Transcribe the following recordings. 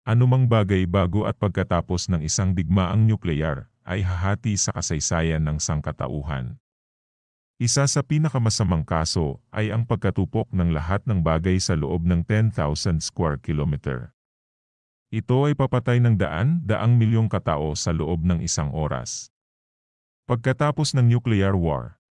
Anumang bagay bago at pagkatapos ng isang digmaang nyukleyar ay hahati sa kasaysayan ng sangkatauhan. Isa sa pinakamasamang kaso ay ang pagkatupok ng lahat ng bagay sa loob ng 10,000 square kilometer. Ito ay papatay ng daang milyong katao sa loob ng isang oras. Pagkatapos ng nuclear war,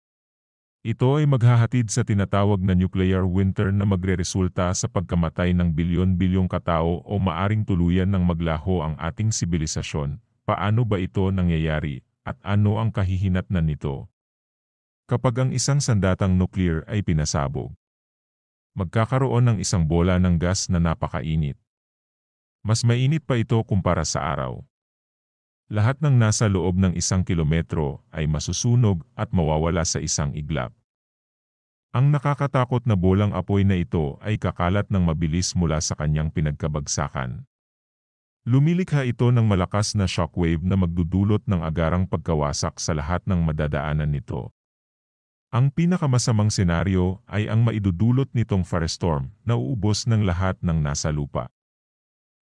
ito ay maghahatid sa tinatawag na nuclear winter na magreresulta sa pagkamatay ng bilyon-bilyong katao o maaring tuluyan ng maglaho ang ating sibilisasyon. Paano ba ito nangyayari at ano ang kahihinatnan nito? Kapag ang isang sandatang nuclear ay pinasabog, magkakaroon ng isang bola ng gas na napakainit. Mas mainit pa ito kumpara sa araw. Lahat ng nasa loob ng 1 kilometro ay masusunog at mawawala sa isang iglap. Ang nakakatakot na bolang apoy na ito ay kakalat ng mabilis mula sa kanyang pinagkabagsakan. Lumilikha ito ng malakas na shockwave na magdudulot ng agarang pagkawasak sa lahat ng madadaanan nito. Ang pinakamasamang senaryo ay ang maidudulot nitong firestorm na uubos ng lahat ng nasa lupa.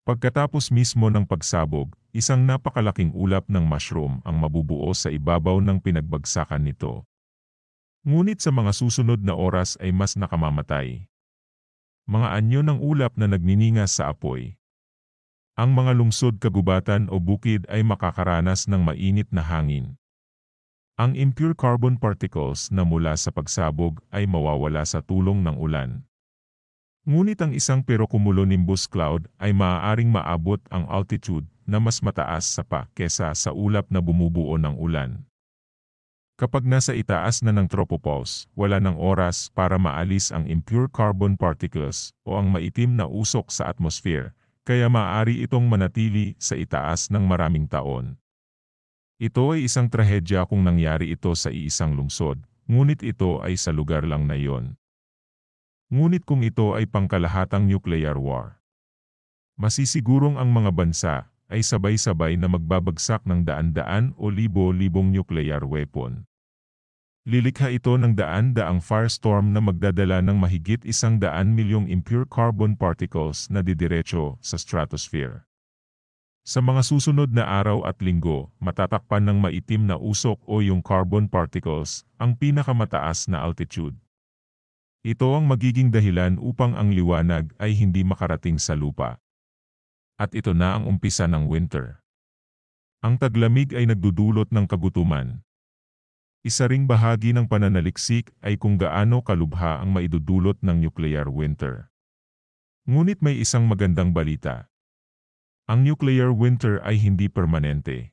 Pagkatapos mismo ng pagsabog, isang napakalaking ulap ng mushroom ang mabubuo sa ibabaw ng pinagbagsakan nito. Ngunit sa mga susunod na oras ay mas nakamamatay. Mga anyo ng ulap na nagniningas sa apoy. Ang mga lungsod, kagubatan o bukid ay makakaranas ng mainit na hangin. Ang impure carbon particles na mula sa pagsabog ay mawawala sa tulong ng ulan. Ngunit ang isang perocumulonimbus cloud ay maaaring maabot ang altitude na mas mataas kesa sa ulap na bumubuo ng ulan. Kapag nasa itaas na ng tropopause, wala ng oras para maalis ang impure carbon particles o ang maitim na usok sa atmosphere, kaya maaari itong manatili sa itaas ng maraming taon. Ito ay isang trahedya kung nangyari ito sa iisang lungsod, ngunit ito ay sa lugar lang na iyon. Ngunit kung ito ay pangkalahatang nuclear war, masisigurong ang mga bansa ay sabay-sabay na magbabagsak ng daan-daan o libo-libong nuclear weapon. Lilikha ito ng daan-daang firestorm na magdadala ng mahigit 100 milyong impure carbon particles na didiretso sa stratosphere. Sa mga susunod na araw at linggo, matatakpan ng maitim na usok o yung carbon particles ang pinakamataas na altitude. Ito ang magiging dahilan upang ang liwanag ay hindi makarating sa lupa. At ito na ang umpisa ng winter. Ang taglamig ay nagdudulot ng kagutuman. Isa ring bahagi ng pananaliksik ay kung gaano kalubha ang maidudulot ng nuclear winter. Ngunit may isang magandang balita. Ang nuclear winter ay hindi permanente.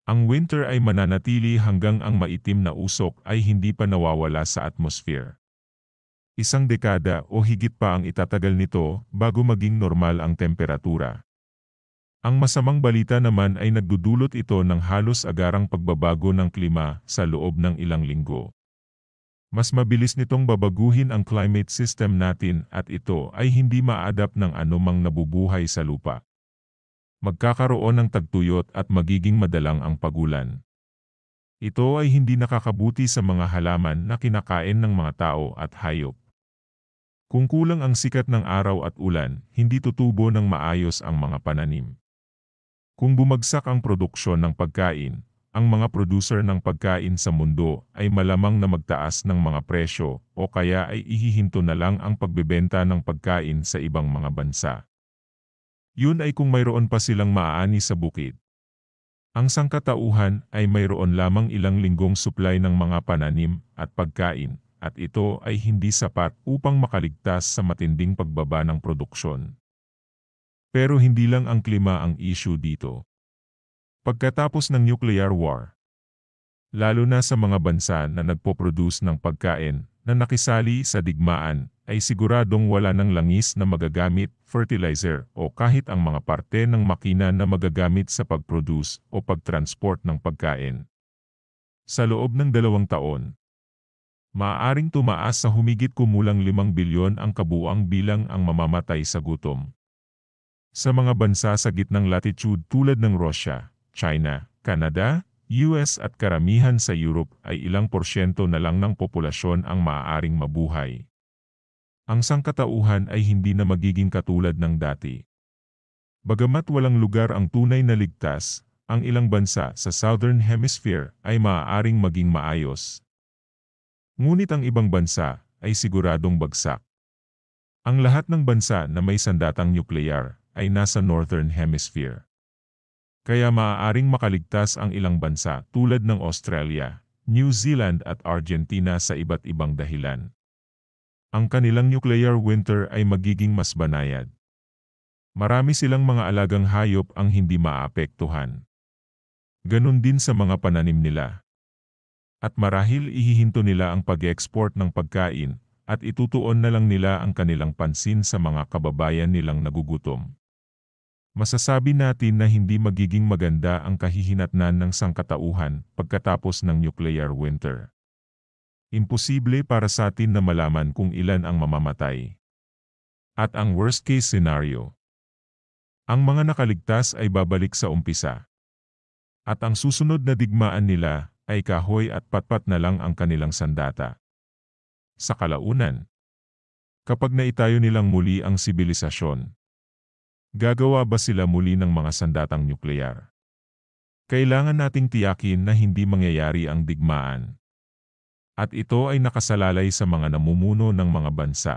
Ang winter ay mananatili hanggang ang maitim na usok ay hindi pa nawawala sa atmosphere. Isang dekada o higit pa ang itatagal nito bago maging normal ang temperatura. Ang masamang balita naman ay nagdudulot ito ng halos agarang pagbabago ng klima sa loob ng ilang linggo. Mas mabilis nitong babaguhin ang climate system natin at ito ay hindi ma-adapt ng anumang nabubuhay sa lupa. Magkakaroon ng tagtuyot at magiging madalang ang pagulan. Ito ay hindi nakakabuti sa mga halaman na kinakain ng mga tao at hayop. Kung kulang ang sikat ng araw at ulan, hindi tutubo ng maayos ang mga pananim. Kung bumagsak ang produksyon ng pagkain, ang mga producer ng pagkain sa mundo ay malamang na magtaas ng mga presyo o kaya ay ihihinto na lang ang pagbebenta ng pagkain sa ibang mga bansa. Yun ay kung mayroon pa silang maaani sa bukid. Ang sangkatauhan ay mayroon lamang ilang linggong supply ng mga pananim at pagkain, at ito ay hindi sapat upang makaligtas sa matinding pagbaba ng produksyon. Pero hindi lang ang klima ang issue dito. Pagkatapos ng nuclear war, lalo na sa mga bansa na nagpo-produce ng pagkain na nakisali sa digmaan, ay siguradong wala ng langis na magagamit, fertilizer o kahit ang mga parte ng makina na magagamit sa pag-produce o pag-transport ng pagkain. Sa loob ng 2 taon, maaaring tumaas sa humigit kumulang 5 bilyon ang kabuuang bilang ang mamamatay sa gutom. Sa mga bansa sa gitnang latitude tulad ng Russia, China, Canada, US at karamihan sa Europe ay ilang porsyento na lang ng populasyon ang maaaring mabuhay. Ang sangkatauhan ay hindi na magiging katulad ng dati. Bagamat walang lugar ang tunay na ligtas, ang ilang bansa sa Southern Hemisphere ay maaaring maging maayos. Ngunit ang ibang bansa ay siguradong bagsak. Ang lahat ng bansa na may sandatang nuclear ay nasa Northern Hemisphere. Kaya maaaring makaligtas ang ilang bansa tulad ng Australia, New Zealand at Argentina sa iba't ibang dahilan. Ang kanilang nuclear winter ay magiging mas banayad. Marami silang mga alagang hayop ang hindi maapektuhan. Ganon din sa mga pananim nila. At marahil ihihinto nila ang pag-export ng pagkain at itutuon na lang nila ang kanilang pansin sa mga kababayan nilang nagugutom. Masasabi natin na hindi magiging maganda ang kahihinatnan ng sangkatauhan pagkatapos ng nuclear winter. Imposible para sa atin na malaman kung ilan ang mamamatay. At ang worst case scenario. Ang mga nakaligtas ay babalik sa umpisa. At ang susunod na digmaan nila ay kahoy at patpat na lang ang kanilang sandata. Sa kalaunan, kapag naitayo nilang muli ang sibilisasyon, gagawa ba sila muli ng mga sandatang nuklear? Kailangan nating tiyakin na hindi mangyayari ang digmaan. At ito ay nakasalalay sa mga namumuno ng mga bansa.